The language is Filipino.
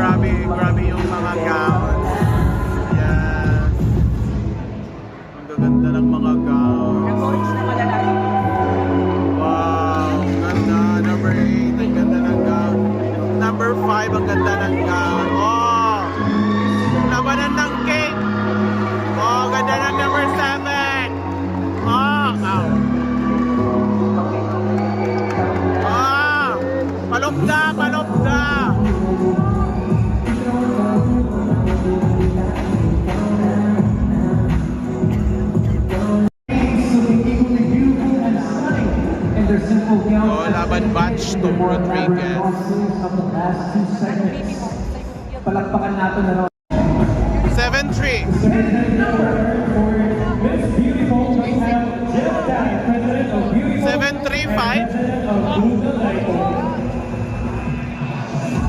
Grabe, grabe yung mga gown. Yes. Ang gaganda ng mga gown. Wow, ganda. Number 8, ang ganda ng gown. Number 5, ang ganda ng gown. Oh! Labanan ng cake. Oh, ganda ng number 7. Oh, ow. Ah! Palopda, palopda. Oh, laban batch to Rodriguez. Palakpakan natin na